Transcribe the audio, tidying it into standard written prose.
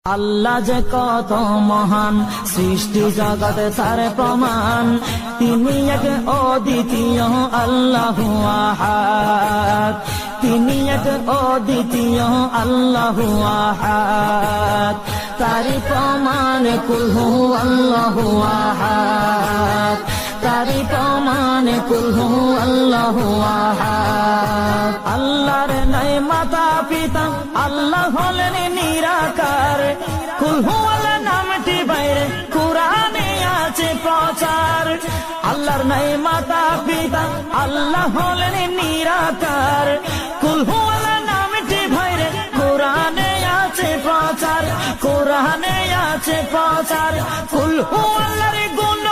আল্লাহ যে কত মহান, সৃষ্টি জগতে তার প্রমাণ। তিনি এক অদ্বিতীয় আল্লাহু আহাদ, তিনি এক অদ্বিতীয় আল্লাহু আহাদ। তারি প্রমাণ কুল হু আল্লাহু আহাদ, তারি প্রমাণ কুল হু আল্লাহু আহাদ। আল্লাহর নাই মাতা পিতা, আল্লাহ হলেন নিরাকার। কুল হু আল্লাহ নামটি বাইরে কুরআনে আছে প্রচার। আল্লাহর নাই মাতা পিতা, আল্লাহ হলেন নিরাকার। কুল হু আল্লাহ নামটি বাইরে কুরআনে আছে প্রচার, কুরআনে আছে প্রচার। কুল হু আল্লাহর গুণ